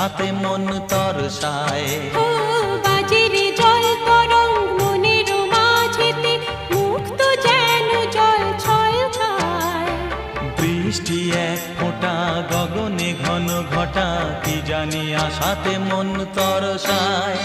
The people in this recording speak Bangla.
আশাতে মন তরসায়। ও বাজেরে জল তরঙ্গ মনের মাঝেতে, মুক্ত যেন জল ছল ছয়। বৃষ্টি এক ফোঁটা গগনে ঘন ঘটা, কি জানি আশাতে মন তরসায়।